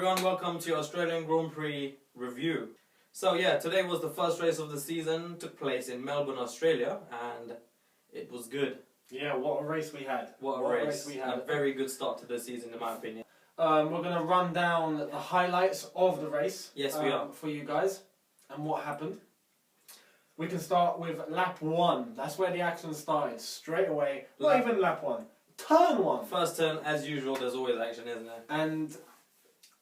everyone, welcome to Australian Grand Prix review. So yeah, today was the first race of the season, took place in Melbourne, Australia, and it was good. Yeah, what a race we had. What a race we had. A very good start to the season in my opinion. We're going to run down the highlights of the race. Yes, we are. For you guys, and what happened. We can start with lap 1. That's where the action started, straight away. Not even lap 1. Turn 1. First turn, as usual, there's always action, isn't there? And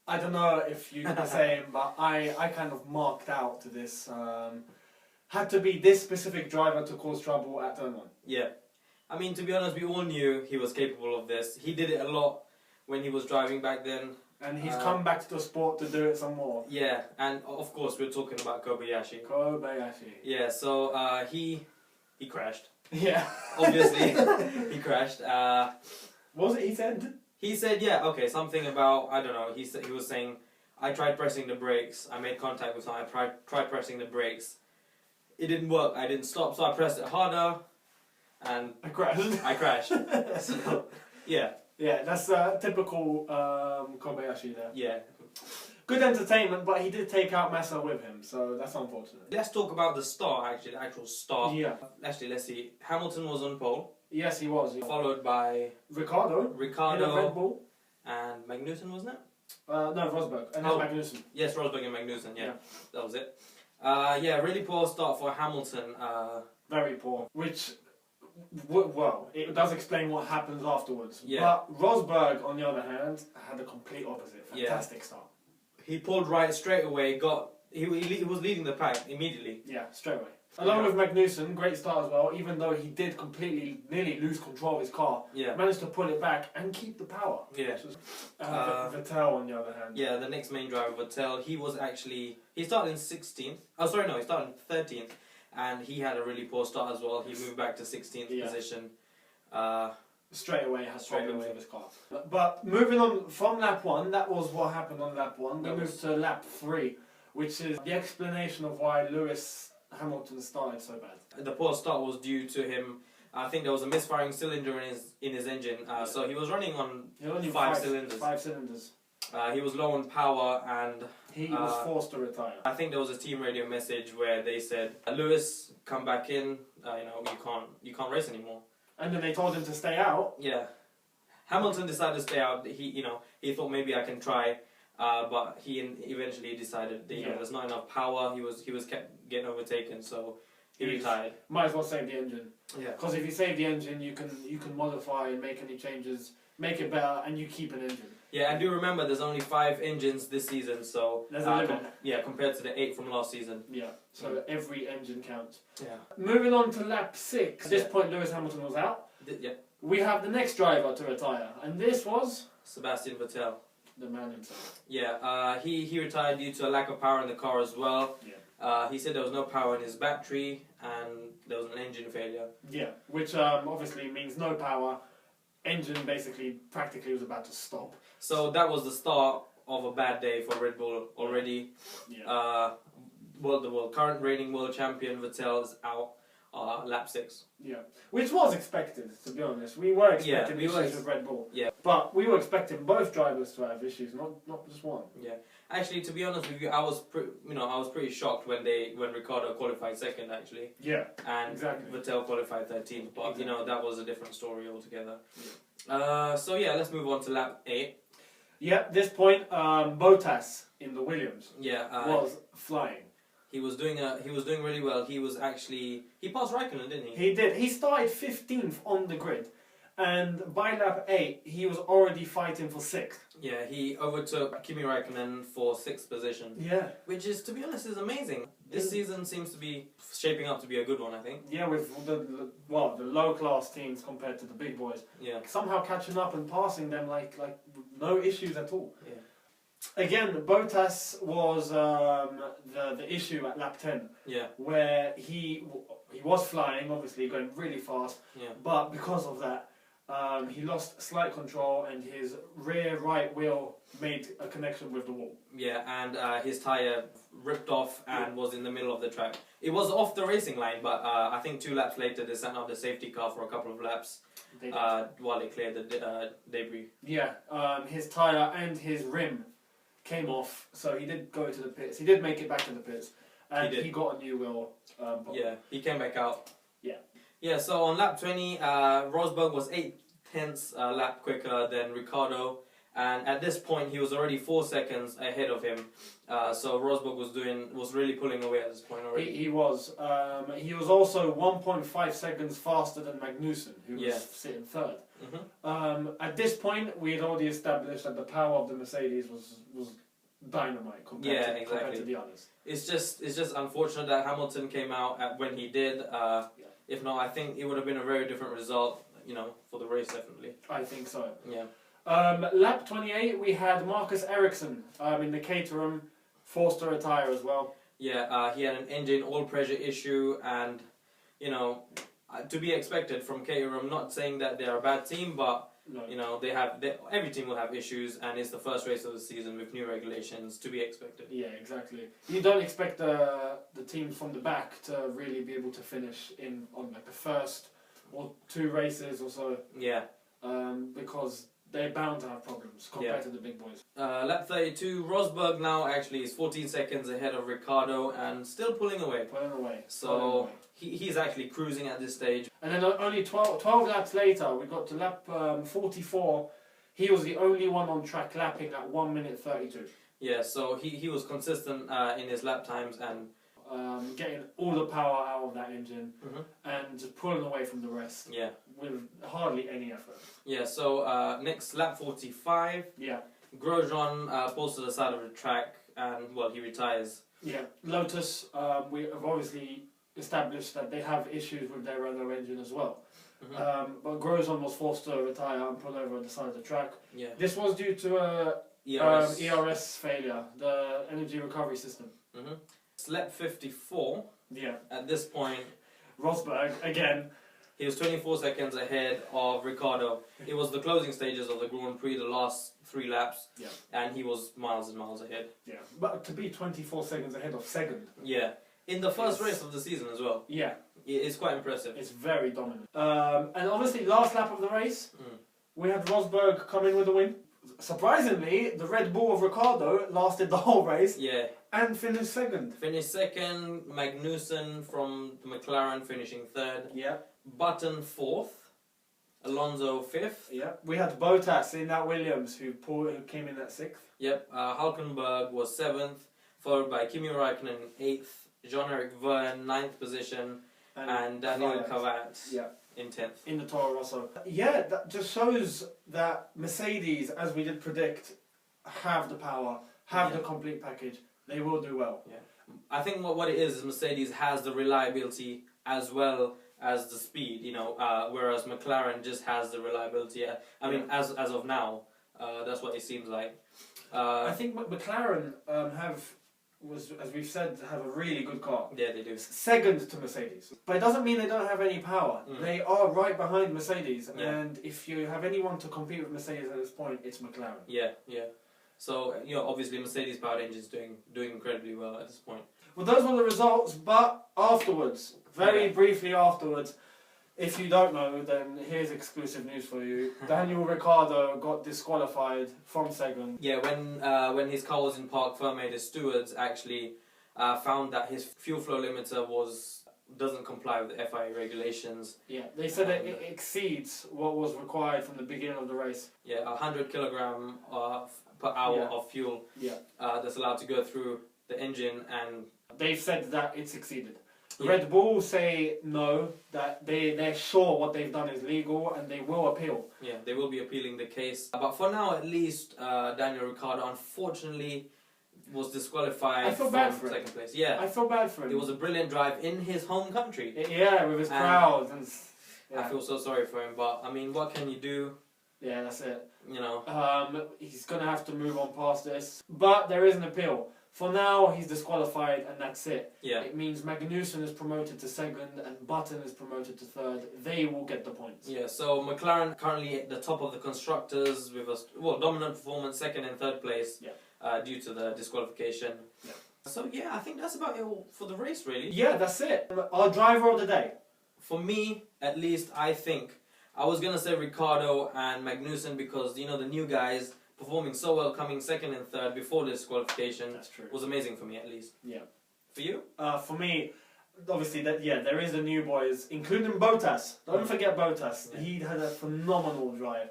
I don't know if you did the same, but I kind of marked out to this. Had to be this specific driver to cause trouble at turn 1. Yeah. I mean, to be honest, we all knew he was capable of this. He did it a lot when he was driving back then. And he's come back to the sport to do it some more. Yeah, and of course we're talking about Kobayashi. Kobayashi. Yeah, so he crashed. Yeah. Obviously, he crashed. What was it he said? He said, yeah, okay, something about, I don't know, he was saying, I tried pressing the brakes, I made contact with him, I tried pressing the brakes. It didn't work, I didn't stop, so I pressed it harder, and I crashed. So, yeah. Yeah, that's typical Kobayashi there. Yeah. Good entertainment, but he did take out Massa with him, so that's unfortunate. Let's talk about the start, actually, the actual start. Yeah. Actually, let's see. Hamilton was on pole. Yes, he was. Followed by Ricardo in a Red Bull. And Magnussen, wasn't it? No, Rosberg. And then Magnussen. Yes, Rosberg and Magnussen, yeah. That was it. Yeah, really poor start for Hamilton. Very poor. Which, well, it does explain what happens afterwards. Yeah. But Rosberg, on the other hand, had a complete opposite. Fantastic start. He pulled right straight away, he was leading the pack immediately. Yeah, straight away. Along with Magnussen, great start as well, even though he did nearly lose control of his car. Yeah. Managed to pull it back and keep the power. Yeah. Vettel, on the other hand. Yeah, the next main driver, Vettel, he started in 16th. Oh, sorry, no, he started in 13th. And he had a really poor start as well. He moved back to 16th position. Straight away has problems with his car. But moving on from lap 1, that was what happened on lap 1. We moved to lap 3, which is the explanation of why Lewis Hamilton started so bad. The poor start was due to him. I think there was a misfiring cylinder in his engine, so he was running on 5 cylinders. 5 cylinders. He was low on power and he was forced to retire. I think there was a team radio message where they said, "Lewis, come back in. You can't race anymore." And then they told him to stay out. Yeah. Hamilton decided to stay out. He thought maybe I can try. But he eventually decided that there's not enough power. He was kept getting overtaken, so he retired. Might as well save the engine. Yeah. Because if you save the engine, you can modify and make any changes, make it better, and you keep an engine. Yeah, and do remember there's only 5 engines this season, so there's a limit. Compared to the 8 from last season. Yeah. So every engine counts. Yeah. Moving on to lap 6. At this point, Lewis Hamilton was out. Yeah. We have the next driver to retire, and this was Sebastian Vettel. The man himself. Yeah, he retired due to a lack of power in the car as well. Yeah. He said there was no power in his battery and there was an engine failure. Yeah, which obviously means no power. Engine practically was about to stop. So that was the start of a bad day for Red Bull already. Yeah. The current reigning world champion Vettel is out. Lap 6. Yeah, which was expected, to be honest. We were expecting issues with Red Bull. Yeah. But we were expecting both drivers to have issues, not just one. Yeah. Actually, to be honest with you, I was pretty shocked when Ricardo qualified second actually. Yeah. And Vettel qualified 13th, but that was a different story altogether. Yeah. So yeah, let's move on to lap 8. Yeah, at this point, Bottas in the Williams. Was flying. He was doing really well. He passed Raikkonen, didn't he? He did. He started 15th on the grid, and by lap 8 he was already fighting for 6th. Yeah, he overtook Kimi Raikkonen for 6th position. Yeah, which is, to be honest, is amazing. This season seems to be shaping up to be a good one, I think. Yeah, with the low class teams compared to the big boys. Yeah, somehow catching up and passing them like no issues at all. Yeah. Again, Bottas was the issue at lap 10. Yeah. Where he was flying, obviously going really fast. Yeah. But because of that, he lost slight control and his rear right wheel made a connection with the wall. Yeah, and his tyre ripped off and was in the middle of the track. It was off the racing line, but I think 2 laps later they sent out the safety car for a couple of laps while they cleared the debris. Yeah, his tyre and his rim came off, so he did go to the pits. He did make it back to the pits, and He did. he got a new wheel. Yeah, he came back out. Yeah. Yeah, so on lap 20, Rosberg was 8/10 lap quicker than Ricardo, and at this point he was already 4 seconds ahead of him. So Rosberg was really pulling away at this point already. He was. He was also 1.5 seconds faster than Magnussen, who was sitting third. At this point, we had already established that the power of the Mercedes was dynamite compared to the others. It's just unfortunate that Hamilton came out when he did. If not, I think it would have been a very different result, for the race, definitely. I think so. Yeah. Lap 28, we had Marcus Ericsson in the Caterham, forced to retire as well. Yeah, he had an engine oil pressure issue, and to be expected from Caterham. Not saying that they're a bad team, but no. every team will have issues, and it's the first race of the season with new regulations. To be expected. Yeah, exactly. You don't expect the teams from the back to really be able to finish on like the first or 2 races or so. Yeah. Because they're bound to have problems compared to the big boys. Lap 32, Rosberg now actually is 14 seconds ahead of Ricardo and still pulling away. So he's actually cruising at this stage. And then only 12 laps later, we got to lap 44. He was the only one on track lapping at 1 minute 32. Yeah, so he was consistent in his lap times and getting all the power out of that engine and just pulling away from the rest. Yeah. With hardly any effort. Yeah, so next lap 45. Yeah. Grosjean pulls to the side of the track and, he retires. Yeah. Lotus, we have obviously established that they have issues with their other engine as well. But Grosjean was forced to retire and pull over on the side of the track. Yeah. This was due to ERS failure, the energy recovery system. It's lap 54. Yeah. At this point, Rosberg, again. He was 24 seconds ahead of Ricardo. It was the closing stages of the Grand Prix, the last 3 laps. Yeah. And he was miles and miles ahead. Yeah. But to be 24 seconds ahead of second. Yeah. In the first race of the season as well. Yeah. It's quite impressive. It's very dominant. And obviously, last lap of the race, we had Rosberg come in with a win. Surprisingly, the Red Bull of Ricardo lasted the whole race. Yeah. And finished second. Magnussen from the McLaren finishing third. Yeah. Button fourth. Alonso fifth. Yeah. We had Bottas in that Williams who came in at sixth. Yep. Hulkenberg was seventh, followed by Kimi Räikkönen eighth, Jean-Eric Vergne ninth position, and Daniel Kvyat in 10th. In the Toro Rosso. Yeah, that just shows that Mercedes, as we did predict, have the power, have the complete package. They will do well. Yeah. I think what it is Mercedes has the reliability as well as the speed, whereas McLaren just has the reliability. I mean, as of now, that's what it seems like. I think McLaren as we've said, have a really good car. Yeah, they do. Second to Mercedes. But it doesn't mean they don't have any power. They are right behind Mercedes. Yeah. And if you have anyone to compete with Mercedes at this point, it's McLaren. Yeah, yeah. So, obviously Mercedes powered engines doing incredibly well at this point. Well, those were the results, but afterwards, very briefly afterwards, if you don't know, then here's exclusive news for you. Daniel Ricciardo got disqualified from second. Yeah, when his car was in park, Ferme, stewards actually found that his fuel flow limiter doesn't comply with the FIA regulations. Yeah, they said that it exceeds what was required from the beginning of the race. Yeah, 100 kilogram per hour of fuel that's allowed to go through the engine, and they've said that it's exceeded. Red Bull say no, that they're sure what they've done is legal and they will appeal. Yeah, they will be appealing the case. But for now, at least, Daniel Ricciardo unfortunately was disqualified from second place. Yeah, I feel bad for him. It was a brilliant drive in his home country. Yeah, with his crowd. And, I feel so sorry for him, but I mean, what can you do? Yeah, that's it. He's going to have to move on past this. But there is an appeal. For now, he's disqualified, and that's it. Yeah. It means Magnussen is promoted to second, and Button is promoted to third. They will get the points. Yeah, so McLaren currently at the top of the constructors with a dominant performance, second and third place, due to the disqualification. Yeah. So yeah, I think that's about it for the race, really. Yeah, that's it. Our driver of the day. For me, at least, I think I was gonna say Ricciardo and Magnussen because the new guys performing so well, coming second and third before this qualification. That's true. Was amazing for me, at least. Yeah. For you? For me, obviously, there is a new boys, including Bottas. Don't forget Bottas. Yeah. He had a phenomenal drive,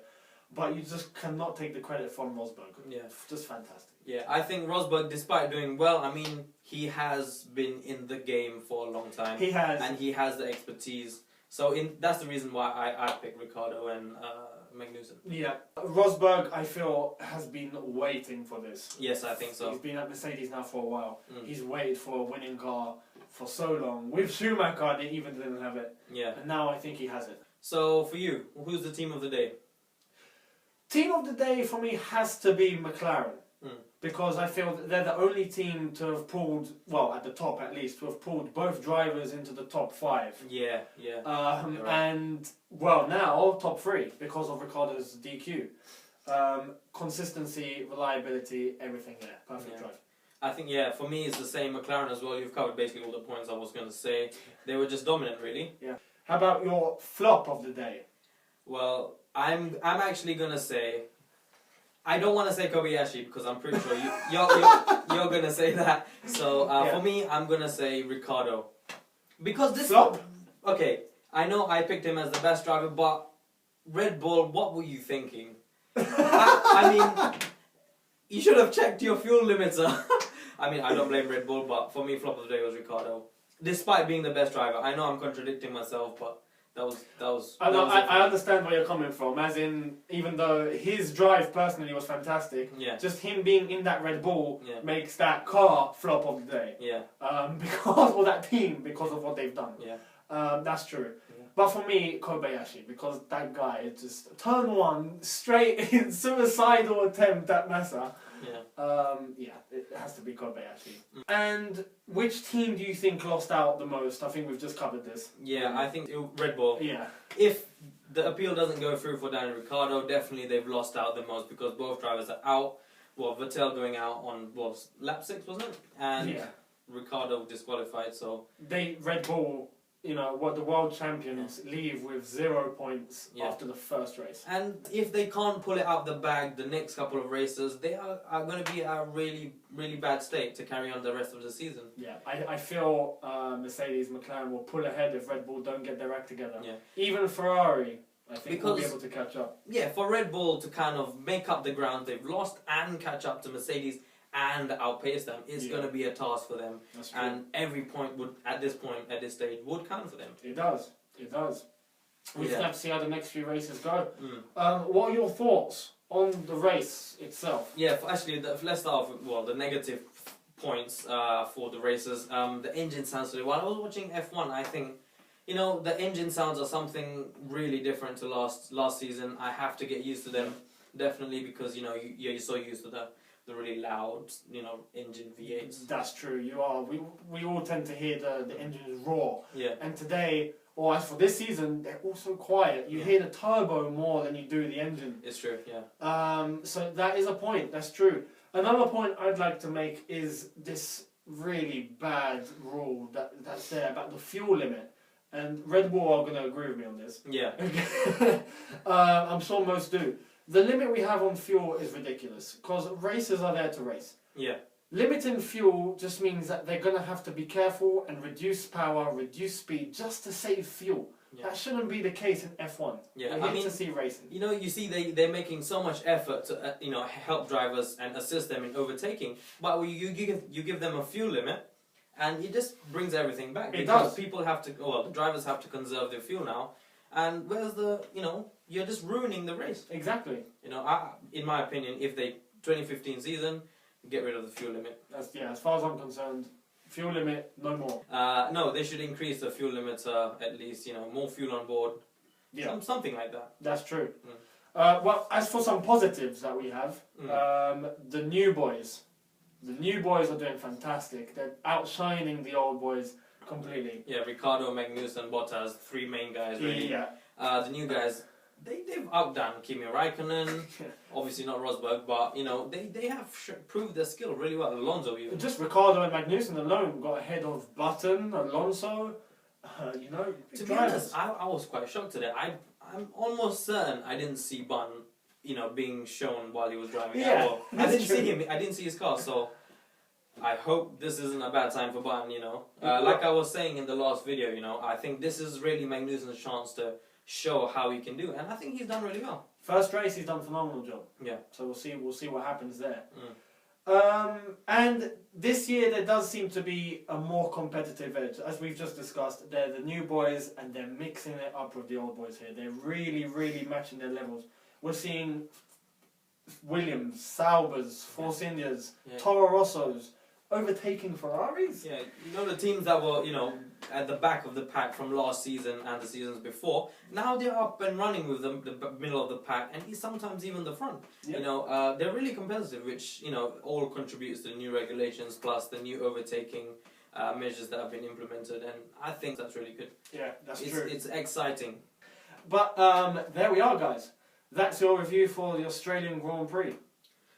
but you just cannot take the credit from Rosberg. Yeah. Just fantastic. Yeah, I think Rosberg, despite doing well, I mean, he has been in the game for a long time. He has. And he has the expertise. So that's the reason why I picked Ricciardo and Magnussen. Yeah. Rosberg, I feel, has been waiting for this. Yes, I think so. He's been at Mercedes now for a while. Mm. He's waited for a winning car for so long. With Schumacher, they even didn't have it. Yeah. And now I think he has it. So, for you, who's the team of the day? Team of the day for me has to be McLaren. Mm. Because I feel that they're the only team to have pulled, well, at the top at least, to have pulled both drivers into the top 5. Yeah, yeah. Right. And, well, now, top 3, because of Ricciardo's DQ. Consistency, reliability, everything there. Perfect drive. I think, yeah, for me it's the same. McLaren as well. You've covered basically all the points I was going to say. They were just dominant, really. Yeah. How about your flop of the day? Well, I'm actually going to say... I don't want to say Kobayashi because I'm pretty sure you're going to say that. So, for me, I'm going to say Ricciardo. Because this... Flop? Okay, I know I picked him as the best driver, but Red Bull, what were you thinking? I mean, you should have checked your fuel limiter. I mean, I don't blame Red Bull, but for me, flop of the day was Ricciardo. Despite being the best driver. I know I'm contradicting myself, but that was I understand where you're coming from, as in, even though his drive personally was fantastic, yeah. just him being in that Red Bull Yeah. makes that car flop of the day. Yeah. Or that team, because of what they've done. Yeah. That's true. Yeah. But for me, Kobayashi, because that guy is just turn 1, straight in, suicidal attempt at Massa. Yeah. It has to be Kobayashi. And which team do you think lost out the most? I think we've just covered this. Yeah, I think Red Bull. Yeah. If the appeal doesn't go through for Daniel Ricciardo, definitely they've lost out the most because both drivers are out. Well, Vettel going out on, lap 6, wasn't it? And Ricciardo disqualified, so... Red Bull, the world champions leave with 0 points after the first race. And if they can't pull it out the bag the next couple of races, they are going to be at a really, really bad state to carry on the rest of the season. Yeah, I feel Mercedes, McLaren will pull ahead if Red Bull don't get their act together. Yeah. Even Ferrari, I think, will be able to catch up. Yeah, for Red Bull to kind of make up the ground they've lost and catch up to Mercedes and outpace them, it's going to be a task for them. That's true. And every point would, at this stage, would count for them. It does. We just have to see how the next few races go. Mm. What are your thoughts on the race itself? Yeah, actually, let's start off with, the negative points for the races. The engine sounds today. While I was watching F1, I think, the engine sounds are something really different to last season. I have to get used to them, definitely, because, you're so used to the really loud, engine V8s. That's true, you are. We all tend to hear the engines roar. Yeah. And today, or as for this season, they're also quiet. You hear the turbo more than you do the engine. It's true, yeah. So that is a point, that's true. Another point I'd like to make is this really bad rule that's there about the fuel limit. And Red Bull are going to agree with me on this. Yeah. I'm sure most do. The limit we have on fuel is ridiculous, because racers are there to race. Yeah. Limiting fuel just means that they're going to have to be careful and reduce power, reduce speed, just to save fuel. Yeah. That shouldn't be the case in F1. Yeah, We're here to see racing. You see they're making so much effort to help drivers and assist them in overtaking, but you give them a fuel limit, and it just brings everything back. It because does. People have to, the drivers have to conserve their fuel now, and where's you're just ruining the race. Exactly. In my opinion, if 2015 season, get rid of the fuel limit. As far as I'm concerned, fuel limit, no more. No, they should increase the fuel limiter at least, more fuel on board. Yeah. Something like that. That's true. Well, as for some positives that we have, the new boys. The new boys are doing fantastic. They're outshining the old boys completely. Yeah, Ricciardo, Magnussen, Bottas, 3 main guys, really. Yeah. The new guys, they've outdone Kimi Raikkonen, obviously not Rosberg, but they have proved their skill really well. Alonso even. Just Ricciardo and Magnussen alone got ahead of Button, Alonso. To be honest, I was quite shocked today. I'm almost certain I didn't see Button being shown while he was driving. Yeah, Well, I didn't see him. I didn't see his car, so I hope this isn't a bad time for Button. Like I was saying in the last video, I think this is really Magnussen's chance to show how he can do, and I think he's done really well. First race, he's done a phenomenal job. Yeah. So we'll see what happens there. Mm. And this year there does seem to be a more competitive edge, as we've just discussed. They're the new boys, and they're mixing it up with the old boys here. They're really, really matching their levels. We're seeing Williams, Saubers, Force Indias, Toro Rossos overtaking Ferraris. Yeah, the teams that were, at the back of the pack from last season and the seasons before, now they're up and running with the middle of the pack, and sometimes even the front. Yep. They're really competitive, which, all contributes to the new regulations plus the new overtaking measures that have been implemented, and I think that's really good. Yeah, that's true. It's exciting. But there we are, guys. That's your review for the Australian Grand Prix.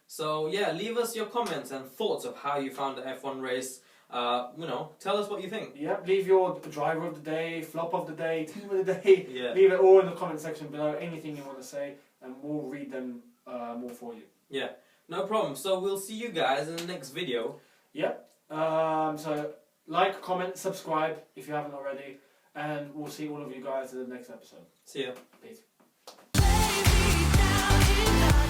So yeah, leave us your comments and thoughts of how you found the F1 race. Tell us what you think. Yep, leave your driver of the day, flop of the day, team of the day. Yeah. Leave it all in the comment section below, anything you want to say, and we'll read them more for you. Yeah, no problem. So we'll see you guys in the next video. Yep. So like, comment, subscribe if you haven't already, and we'll see all of you guys in the next episode. See ya. Peace. Baby, now